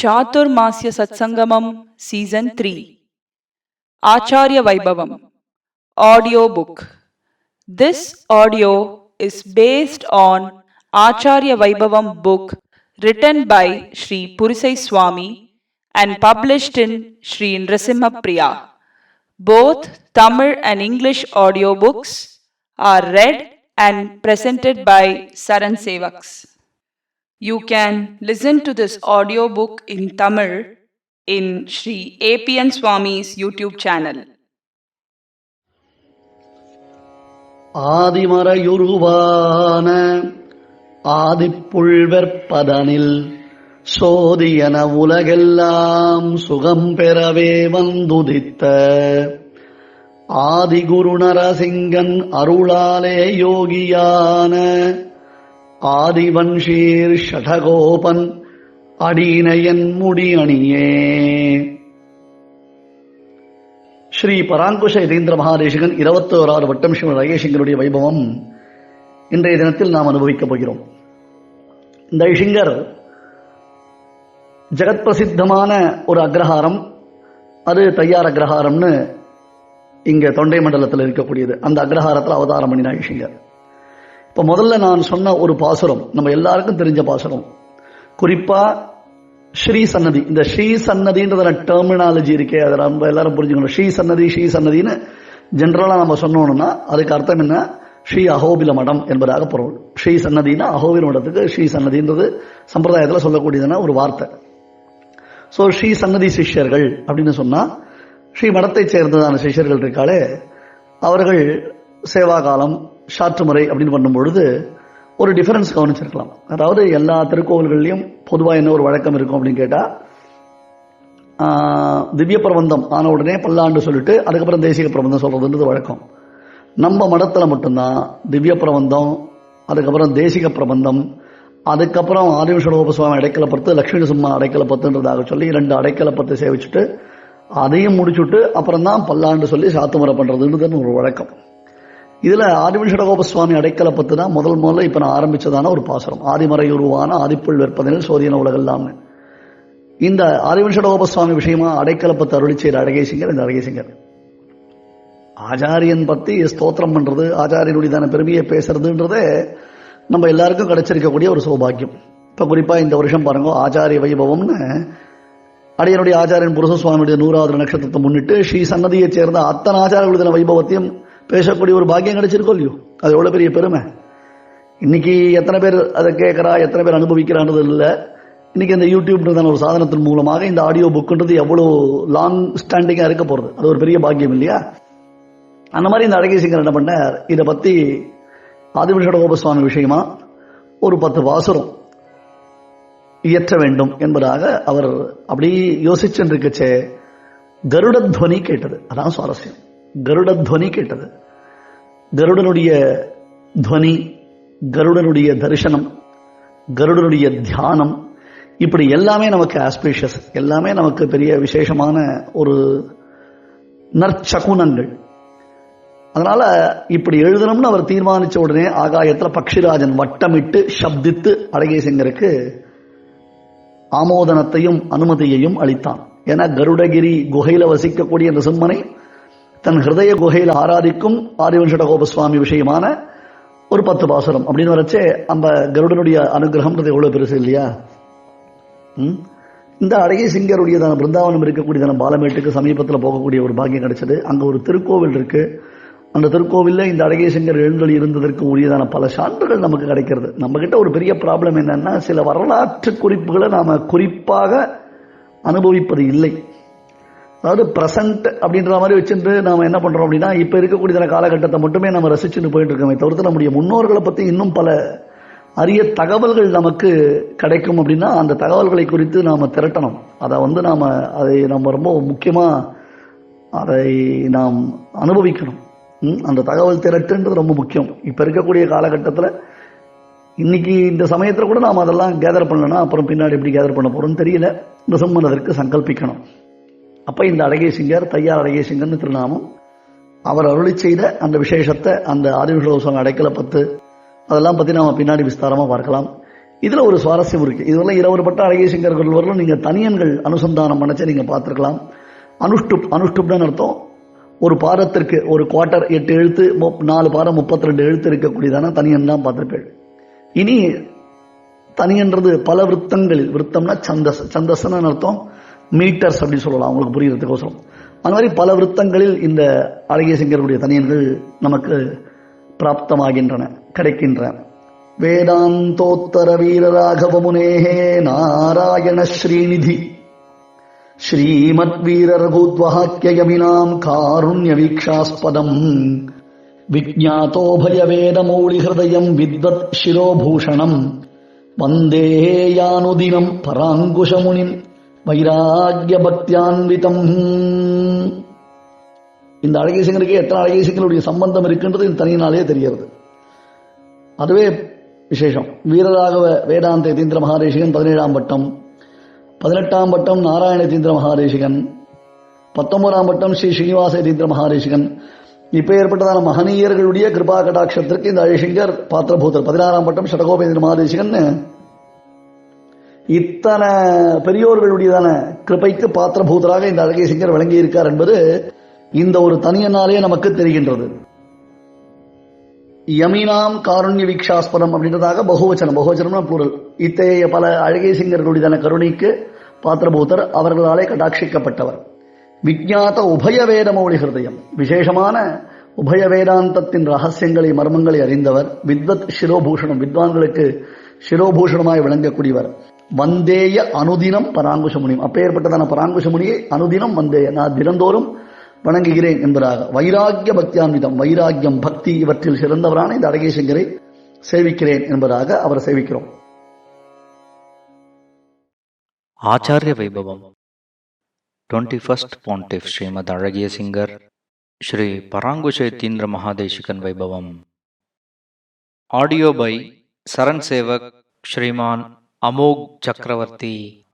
Chaathurmaasya Sathsangamam Season 3 Acharya Vaibhavam Audio Book. This audio is based on Acharya Vaibhavam book written by Sri Purisai Swami and published in Sri Nrasimha Priya. Both Tamil and English audio books are read and presented by SARAN Sevaks. You can listen to this audiobook in Tamil in Sri APNSwami's YouTube channel. ஆதிமறையுருவான ஆதிப்புள்வெற்பதனில் சோதியன உலகெல்லாம் சுகம் பெறவே வந்துதித்த ஆதிகுரு நரசிங்கன் அருளாலே யோகியான ஆதிவன்ஷீர் ஷடகோபன் அடிநயன் முடியணியே. ஸ்ரீ பராங்குஷ யதீந்திர மகாதேசிகன் 21வது வட்டம் ஸ்ரீமத் அழகிய வைபவம் இன்றைய தினத்தில் நாம் அனுபவிக்கப் போகிறோம். இந்த ஐஷிங்கர் ஜெகத் பிரசித்தமான ஒரு அக்ரஹாரம், அது தையார் அக்ரஹாரம்னு இங்க தொண்டை மண்டலத்தில் இருக்கக்கூடியது. அந்த அக்ரஹாரத்தில் அவதாரம் பண்ணின ஐஷிங்கர். இப்ப முதல்ல நான் சொன்ன ஒரு பாசுரம் நம்ம எல்லாருக்கும் தெரிஞ்ச பாசுரம், குறிப்பா ஸ்ரீ சன்னதி. இந்த ஸ்ரீ சன்னதின்ற டெர்மினாலஜி இருக்கே, அதை நம்ம எல்லாரும் புரிஞ்சுக்கணும். ஸ்ரீ சன்னதின்னு ஜென்ரலா நம்ம சொன்னோம்னா அதுக்கு அர்த்தம் என்ன? ஸ்ரீ அஹோபில மடம் என்பதாக பொருள். ஸ்ரீ சன்னதினா அஹோபில மடத்துக்கு ஸ்ரீ சன்னதின்றது சம்பிரதாயத்தில் சொல்லக்கூடியதுன்னா ஒரு வார்த்தை. ஸோ ஸ்ரீ சன்னதி சிஷ்யர்கள் அப்படின்னு சொன்னா ஸ்ரீ மடத்தை சேர்ந்ததான சிஷ்யர்கள் இருக்காளே, அவர்கள் சேவா காலம் சாற்றுமுறை அப்படின்னு பண்ணும்பொழுது ஒரு டிஃபரன்ஸ் கவனிச்சிருக்கலாம். அதாவது எல்லா திருக்கோவில்கள்லையும் பொதுவாக என்ன ஒரு வழக்கம் இருக்கும் அப்படின்னு கேட்டா, திவ்ய பிரபந்தம் ஆன உடனே பல்லாண்டு சொல்லிட்டு அதுக்கப்புறம் தேசிக பிரபந்தம் சொல்றதுன்றது வழக்கம். நம்ம மடத்துல மட்டும்தான் திவ்ய பிரபந்தம், அதுக்கப்புறம் தேசிக பிரபந்தம், அதுக்கப்புறம் ஆதிமன் அடைக்கலப்பத்து, லட்சுமி சும்மா அடைக்கலப்பத்துன்றதாக சொல்லி 2 அடைக்கலப்பத்தை சேவிச்சுட்டு அதையும் முடிச்சுட்டு அப்புறம் தான் பல்லாண்டு சொல்லி சாத்துமுறை பண்றதுன்றது ஒரு வழக்கம். இதுல ஆதிமன் சுவாமி அடைக்கலப்பத்து தான் முதல்ல இப்ப நான் ஆரம்பிச்சதான ஒரு பாசுரம். ஆதிமறையுருவான ஆதிப்புள் வெற்பதனில் சோதியன உலகெல்லாம். இந்த ஆதிமன் சுவாமி விஷயமா அடைக்கலப்பத்து அருளி செய்த அழகேசிங்கர் இந்த அழகேசிங்கர். ஆச்சாரியன் பத்தி ஸ்தோத்திரம் பண்றது, ஆச்சாரியனுடையதான பெருமையை பேசுறதுன்றதே நம்ம எல்லாருக்கும் கிடைச்சிருக்கக்கூடிய ஒரு சௌபாகியம். இப்ப குறிப்பா இந்த வருஷம் பாருங்க, ஆச்சாரிய வைபவம்னு அடியனுடைய ஆச்சாரியன் புருஷ சுவாமியுடைய 100வது நட்சத்திரத்தை முன்னிட்டு ஸ்ரீ சன்னதியை சேர்ந்த அத்தனை ஆச்சாரர்களுடைய வைபவத்தையும் பேசக்கூடிய ஒரு பாக்கியம் கிடைச்சிருக்கோ இல்லையோ, அது எவ்வளவு பெரிய பெருமை. இன்னைக்கு எத்தனை பேர் அதை கேட்கறா, எத்தனை பேர் அனுபவிக்கிறான்றது இல்லை. இன்னைக்கு இந்த யூடியூப்ன்றதான ஒரு சாதனத்தின் மூலமாக இந்த ஆடியோ புக்குன்றது எவ்வளவு லாங் ஸ்டாண்டிங்கா இருக்க போறது, அது ஒரு பெரிய பாக்கியம் இல்லையா? அந்த மாதிரி இந்த அழகேசிங்கர் என்ன பண்ணார், இதை பத்தி ஆதிமன் சுவாமி விஷயமா ஒரு 10 பாசுரம் இயற்ற வேண்டும் என்பதாக அவர் அப்படி யோசிச்சுருக்கச்சே கருடத்வனி கேட்டது. அதான் சுவாரஸ்யம். கருடத்வனி கேட்டது. கருடனுடைய துவனி, கருடனுடைய தரிசனம், கருடனுடைய தியானம், இப்படி எல்லாமே நமக்கு ஆஸ்பீஷியஸ், எல்லாமே நமக்கு பெரிய விசேஷமான ஒரு நற்சகுனங்கள். அதனால இப்படி எழுதணும்னு அவர் தீர்மானிச்ச உடனே ஆகாயத்தில் பக்ஷிராஜன் வட்டமிட்டு சப்தித்து அழகேசிங்கருக்கு ஆமோதனத்தையும் அனுமதியையும் அளித்தான். ஏன்னா கருடகிரி குகையில வசிக்கக்கூடிய அந்த சிம்மனை தன் ஹிருதய குகையில் ஆராதிக்கும் ஆதிவன் சுவாமி விஷயமான ஒரு 10 பாசுரம் அப்படின்னு வரச்சே அந்த கருடனுடைய அனுகிரகம்ன்றது எவ்வளவு பெருசு இல்லையா? இந்த அழகேசிங்கருடையதான பிருந்தாவனம் இருக்கக்கூடியதான பாலமேட்டுக்கு சமீபத்தில் போகக்கூடிய ஒரு பாக்கியம் கிடைச்சது. அங்க ஒரு திருக்கோவில் இருக்கு. அந்த திருக்கோவில்ல இந்த அழகேசிங்கர் எழுந்தொழி இருந்ததற்கு உரியதான பல சான்றுகள் நமக்கு கிடைக்கிறது. நம்ம கிட்ட ஒரு பெரிய ப்ராப்ளம் என்னன்னா, சில வரலாற்று குறிப்புகளை நாம குறிப்பாக அனுபவிப்பது இல்லை. அதாவது பிரசன்ட் அப்படின்ற மாதிரி வச்சுட்டு நாம என்ன பண்றோம் அப்படின்னா, இப்ப இருக்கக்கூடிய காலகட்டத்தை மட்டுமே நம்ம ரசிச்சுட்டு போயிட்டு இருக்கோமே தவிர்த்து நம்முடைய முன்னோர்களை பத்தி இன்னும் பல அரிய தகவல்கள் நமக்கு கிடைக்கும். அப்படின்னா அந்த தகவல்களை குறித்து நாம திரட்டணும். அதை நம்ம ரொம்ப முக்கியமா அதை நாம் அனுபவிக்கணும். அந்த தகவல் திரட்டுன்றது ரொம்ப முக்கியம். இப்ப இருக்கக்கூடிய காலகட்டத்தில் இன்னைக்கு இந்த சமயத்துல கூட நாம் அதெல்லாம் கேதர் பண்ணலன்னா அப்புறம் பின்னாடி எப்படி கேதர் பண்ண போறோம்னு தெரியல. அதற்கு சங்கல்பிக்கணும். அப்ப இந்த அழகேசிங்கர், தையார் அழகேசிங்கர்னு திருநாமம், அவர் அருளி செய்த அந்த விசேஷத்தை, அந்த ஆதிமன் அடைக்கலப்பத்து, அதெல்லாம் பத்தி நாம பின்னாடி விஸ்தாரமா பார்க்கலாம். இதுல ஒரு சுவாரஸ்யம் இருக்கு. இதுவரை இருவருப்பட்ட அழகிய சிங்கர்கள் வரலும் நீங்க தனியன்கள் அனுசந்தானம் பண்ணச்சே நீங்க பார்த்திருக்கலாம். அனுஷ்டுப்னு அர்த்தம் ஒரு பாதத்திற்கு ஒரு குவார்டர் 8 எழுத்து, 4 பாதம் 32 எழுத்து இருக்கக்கூடியதான தனியன் தான் பார்த்திருப்பேன். இனி தனியன்றது பல விருத்தங்களில், விருத்தம்னா சந்தஸ்ன்னு அர்த்தம், மீட்டர்ஸ் அப்படின்னு சொல்லலாம் உங்களுக்கு புரியறதுக்கோசரம். அந்த மாதிரி பல விருத்தங்களில் இந்த அழகிய சிங்கருடைய தனியன்கள் நமக்கு பிராப்தமாகின்றன, கிடைக்கின்றன. வேதாந்தோத்தர வீரராகவமுனேஹே நாராயண ஸ்ரீநிதி ஸ்ரீமத் வீர ரகுத்வஹாக்கியயமினாம் காருண்ய வீக்ஷாஸ்பதம் விஜ்ஞாதோபய வேத மௌளி ஹிருதயம் வித்வத் சிரோபூஷணம் வந்தே யானுதினம் பராங்குஷமுனிம் வைராகிய பக்தியான்விதம். இந்த அழகிய சிங்கருக்கு எத்தனை அழகிய சிங்கருடைய சம்பந்தம் இருக்கின்றது இந்த தனியினாலே தெரிகிறது. அதுவே விசேஷம். வீரராகவ வேதாந்த யதீந்திர மகாதேசிகன் 17ஆம் பட்டம், 18ஆம் பட்டம் நாராயண யதீந்திர மகாதேசிகன், 19ஆம் பட்டம் ஸ்ரீ ஸ்ரீனிவாச யதீந்திர மகாதேசிகன். இப்ப ஏற்பட்டதான மகனீயர்களுடைய கிருபா கடாட்சத்திற்கு இந்த அழகிசிங்கர் பாத்திரபூதர். 16ஆம் பட்டம் ஷடகோபேந்திர மகாதேசிகன். இத்தனை பெரியோர்களுடையதான கிருபைக்கு பாத்திரபூதராக இந்த அழகிய சிங்கர் விளங்கி இருக்கார் என்பது இந்த ஒரு தனியனாலே நமக்கு தெரிகின்றது. யமினாம் காருண்ய வீக்ஷாஸ்பதம் அப்படின்றதாக பகுவச்சனம்னா plural. இத்தகைய பல அழகிய சிங்கர்களுடையதான கருணைக்கு பாத்திரபூதர், அவர்களாலே கடாட்சிக்கப்பட்டவர். விஜ்ஞாத உபய வேத மௌளி ஹிருதயம், விசேஷமான உபய வேதாந்தத்தின் ரகசியங்களை மர்மங்களை அறிந்தவர். வித்வத் சிரோபூஷணம், வித்வான்களுக்கு சிரோபூஷணமாய் விளங்கக்கூடியவர். வந்தேய அனுதினம் பராங்குஷமுனியும், அப்பேற்பட்டதான பராங்குஷமுனியை அனுதினம் வந்தேய, நான் தினந்தோறும் வணங்குகிறேன் என்பதாக. வைராகிய பக்தியான்விதம், வைராகியம் பக்தி இவற்றில் சிறந்தவரான இந்த அழகிய சிங்கரை சேவிக்கிறேன் என்பதாக அவரை சேவிக்கிறோம். Acharya Vaibhavam 21st Pontiff Srimadh Azhagiya Singar Shri Parankushetindra Mahadeshikan Vaibhavam. Audio by SARAN Sevaks Shriman Amog Chakravarti.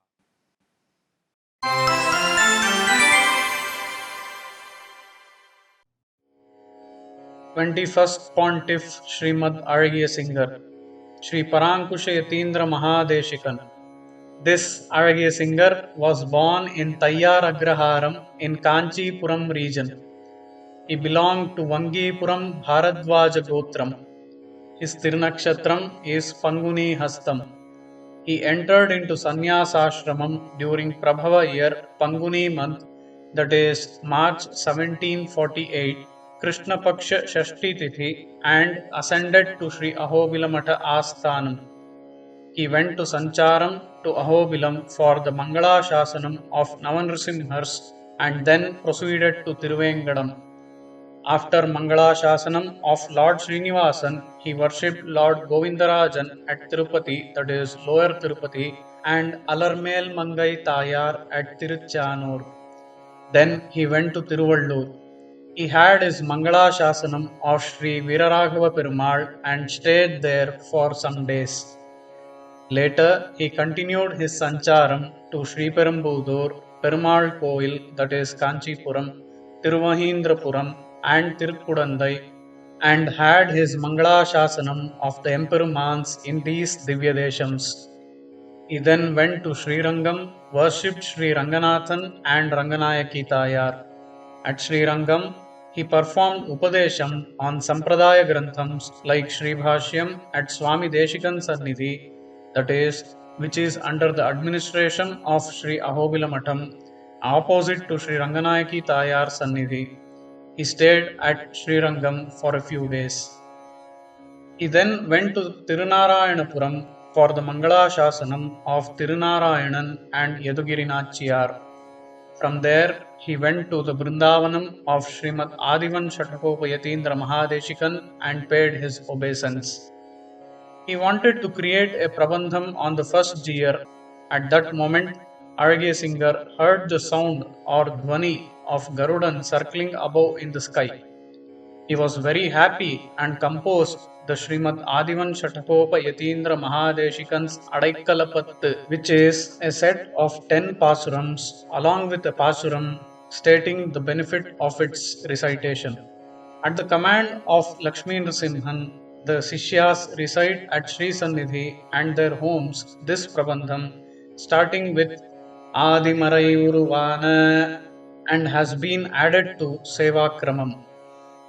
21st Pontiff Srimadh Azhagiya Singar Shri Parankushetindra Mahadeshikan. This Azhagiya Singar was born in Tayyar Agraharam in Kanchipuram region. He belonged to Vangipuram Bharadwaja Gotram. His Tirunakshatram is Panguni Hastam. He entered into Sannyasashramam during Prabhava year Panguni month, that is March 1748, Krishna Paksha Shashti Tithi, and ascended to Sri Ahobila Matha Asthanam. He went to Sancharam to Ahobilam for the Mangala Shasanam of Navanrisimhars and then proceeded to Tiruvengadam. After Mangala Shasanam of Lord Srinivasan, he worshipped Lord Govindarajan at Tirupati, that is Lower Tirupati, and Alarmel Mangai Tayar at Tiruchanur. Then he went to Tiruvallur. He had his Mangala Shasanam of Sri Viraraghava Perumal and stayed there for some days. Later, he continued his Sancharam to Sri Perumbudur, Perumal Koil, that is Kanchipuram, Tiruvahindrapuram, and Tirukudandai, and had his Mangala Shasanam of the Emperumans in these Divyadeshams. He then went to Sri Rangam, worshipped Sri Ranganathan and Ranganayaki Tayar. At Sri Rangam, he performed Upadesham on Sampradaya Granthams like Sri Bhashyam at Swami Deshikan Sannidhi, that is, which is under the administration of Sri Ahobila Matham, opposite to Sri Ranganayaki Tayar Sannidhi. He stayed at Sri Rangam for a few days. He then went to Tirunarayanapuram for the Mangala Shasanam of Tirunarayanan and Yadugiri Nachiyar. From there, he went to the Vrindavanam of Srimad Adivan Shatakopayatindra Mahadeshikan and paid his obeisance. He wanted to create a prabandham on the first year. At that moment, Azhagiya Singar heard the sound or dhvani of Garudan circling above in the sky. He was very happy and composed the Srimad Adivan Shatakopa Yatindra Mahadeshikan's Adaikalapattu, which is a set of 10 pasurams, along with a pasuram stating the benefit of its recitation. At the command of Lakshmi Nrsimhan, the Sishyas reside at Sri Sannidhi and their homes this Prabandham, starting with Adimarayuruvana, and has been added to Sevakramam.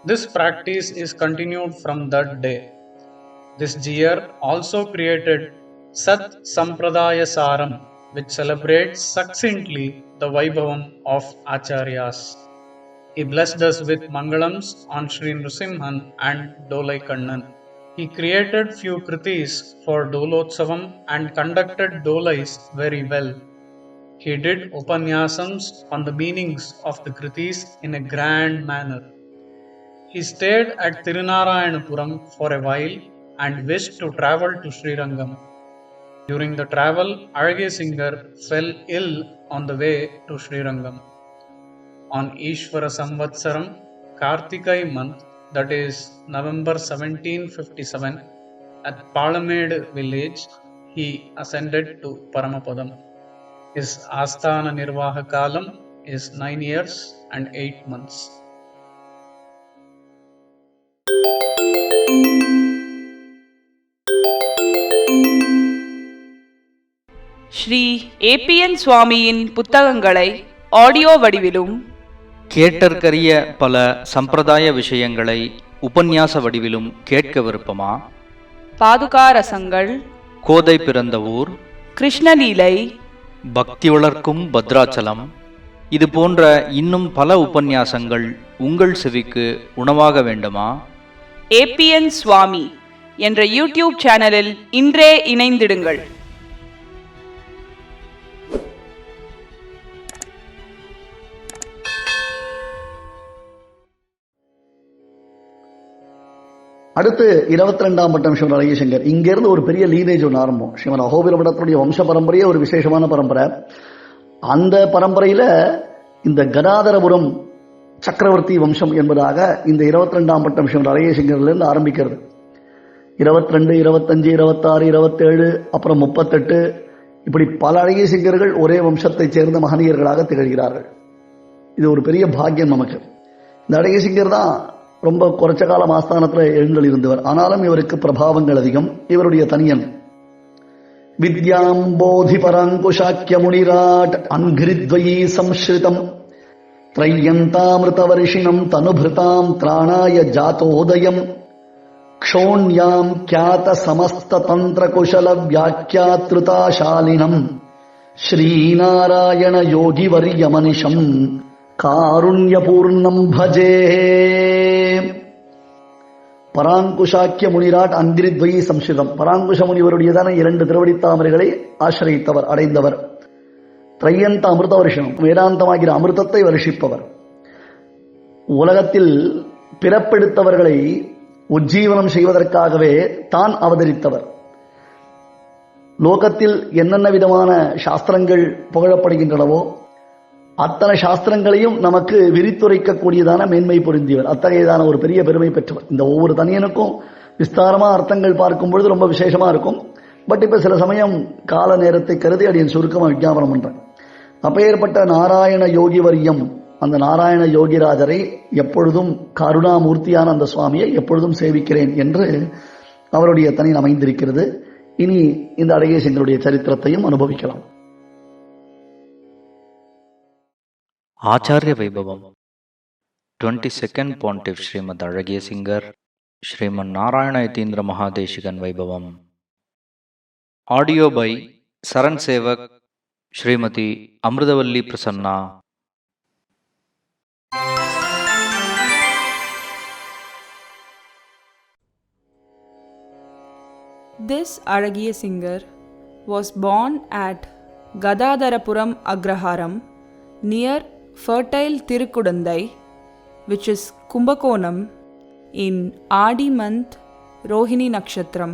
This practice is continued from that day. This year also created Sampradaya SARAN, which celebrates succinctly the Vaibhavam of Acharyas. He blessed us with Mangalams on Sri Nrsimhan and Dolai Kannan. He created few kritis for Dolotsavam and conducted Dolais very well. He did Upanyasams on the meanings of the kritis in a grand manner. He stayed at Tirunarayanapuram for a while and wished to travel to Srirangam. During the travel, Azhagiya Singar fell ill on the way to Srirangam. On Ishvara Samvatsaram, Kartikai month, that is November 1757, at Palamade village, he ascended to Paramapadam. His Asthana Nirvaha Kalam is 9 years and 8 months. Sri APNஸ்வாமியின் புத்தகங்களை audio வடிவிலும், கேட்டற்கரிய பல சம்பிரதாய விஷயங்களை உபன்யாச வடிவிலும் கேட்க விருப்பமா? பாதுகா ரசங்கள், கோதை பிறந்த ஊர், கிருஷ்ணலீலை, பக்தி வளர்க்கும் பத்ராச்சலம், இது போன்ற இன்னும் பல உபன்யாசங்கள் உங்கள் செவிக்கு உணவாக வேண்டுமா? APNஸ்வாமி என்ற யூடியூப் சேனலில் இன்றே இணைந்திடுங்கள். அடுத்து 22ஆம் பட்டம் ஸ்ரீமத் அழகிய சங்கர். இங்கிருந்து ஒரு பெரிய லீனேஜ் ஒன்று ஆரம்பம். ஸ்ரீமத் அஹோபில மடத்துடைய வம்ச பரம்பரையே ஒரு விசேஷமான பரம்பரை. அந்த பரம்பரையில இந்த கதாதரபுரம் சக்கரவர்த்தி வம்சம் என்பதாக இந்த 22ஆம் பட்டம் ஸ்ரீமத் அழகிய சங்கர்லேருந்து ஆரம்பிக்கிறது. 22, 25, 26, 27, அப்புறம் 38, இப்படி பல அழகிய சிங்கர்கள் ஒரே வம்சத்தைச் சேர்ந்த மகனியர்களாக திகழ்கிறார்கள். இது ஒரு பெரிய பாக்கியம் நமக்கு. இந்த அழகிய சிங்கர் தான் ரொம்ப குறைச்ச காலம் ஆஸ்தானத்தில் எழுந்தல் இருந்தவர். ஆனாலும் இவருக்கு பிரபாவங்கள் அதிகம். இவருடைய தனியன் வித்யாம்போதி பராங்குஷாக்கிய முனிராட் அன்கிரித்வயி சம்ஸ்ருதம் த்ரையந்தாமிருதவர்ஷிணம் தனுபிருதாம் திராணாய ஜாதோதயம் க்ஷோண்யாம் க்யாத சமஸ்த தந்திர குஷல வியாக்கியாத்ருதாசாலினம் ஸ்ரீநாராயண யோகி வரியமனிஷம் காருண்யபூர்ணம் பஜே. பராங்குஷாக்கிய முனிராட் அங்கிரித்வயி சம்ஸ்கிருதம். பராங்குஷ முனிவருடையதான 2 திருவடித்தாமரைகளை ஆசிரியத்தவர், அடைந்தவர். திரையந்த அமிர்த வருஷம், வேதாந்தமாகிற அமிர்தத்தை வருஷிப்பவர். உலகத்தில் பிறப்பெடுத்தவர்களை உஜ்ஜீவனம் செய்வதற்காகவே தான் அவதரித்தவர். லோகத்தில் என்னென்ன விதமான சாஸ்திரங்கள் புகழப்படுகின்றனவோ அத்தனை சாஸ்திரங்களையும் நமக்கு விரித்துரைக்கக்கூடியதான மேன்மை பொருந்தியவர். அத்தகையதான ஒரு பெரிய பெருமை பெற்றவர். இந்த ஒவ்வொரு தனியனுக்கும் விஸ்தாரமா அர்த்தங்கள் பார்க்கும் பொழுது ரொம்ப விசேஷமா இருக்கும். பட் இப்ப சில சமயம் கால நேரத்தை கருதி அடியன் சுருக்கமா விஞ்ஞாபனம் பண்றேன். அப்பேற்பட்ட நாராயண யோகி வரியம், அந்த நாராயண யோகிராஜரை எப்பொழுதும், கருணாமூர்த்தியான அந்த சுவாமியை எப்பொழுதும் சேவிக்கிறேன் என்று அவருடைய தனி அமைந்திருக்கிறது. இனி இந்த அழகிய சிங்கருடைய சரித்திரத்தையும் அனுபவிக்கலாம். Acharya Vaibhavam, 22nd Pontiff Srimadh Azhagiya Singar, Srimad Narayana Yatindra Mahadeshikan Vaibhavam. Audio by SARAN Sevaks, Srimati Amrudavalli Prasanna. This Azhagiya Singar was born at Gadadharapuram Agraharam near fertile Tirukudandai, which is Kumbakonam, in Adi month Rohini Nakshatram.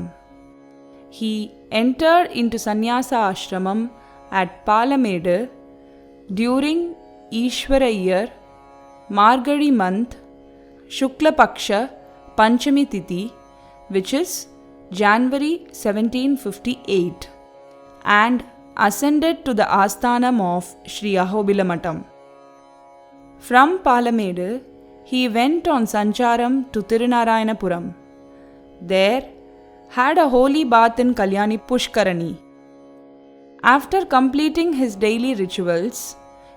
He entered into Sannyasa Ashramam at Palamade during Ishvara year, Margari month, Shukla Paksha Panchami Tithi, which is January 1758, and ascended to the Asthanam of Sri Ahobila Mattam. From Palamade, he went on Sancharam to Tirunarayanapuram. there had a holy bath in Kalyani Pushkarani. After completing his daily rituals,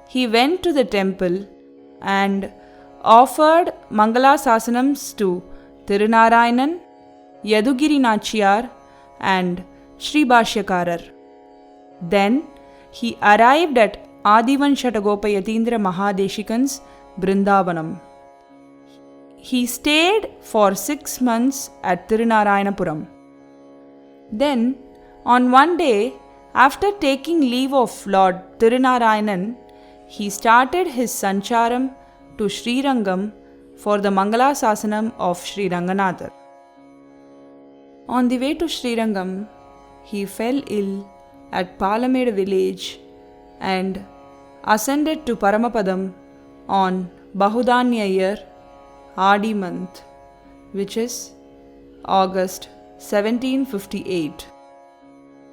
he went to the temple and offered Mangala Sasanams to Tirunarayanan, Yadugiri Nachiyar and Sri Bhashyakarar. Then he arrived at Adivanshatagopal Yatindra Mahadeshikan's Brindavanam. He stayed for 6 months at Tirunarayanapuram. Then, on one day, after taking leave of Lord Tirunarayanan, he started his sancharam to Srirangam for the Mangala Sasanam of Sri Ranganathar. On the way to Srirangam, he fell ill at Palameda village and ascended to Paramapadam on Bahudanya year, Adi month, which is August 1758.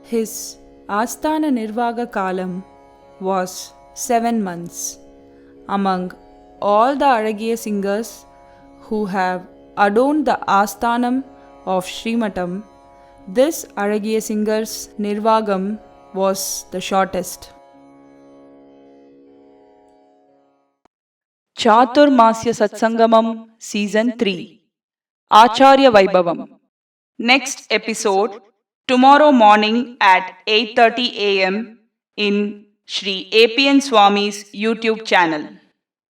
His Asthana Nirvaga Kalam was 7 months. Among all the Azhagiya Singars who have adorned the Asthanam of Srimatam, this Azhagiya Singar's Nirvagam was the shortest. Chaathurmaasya Sathsangamam Season 3 Acharya Vaibhavam. Next episode tomorrow morning at 8:30 a.m. in Sri APNSwami's YouTube channel.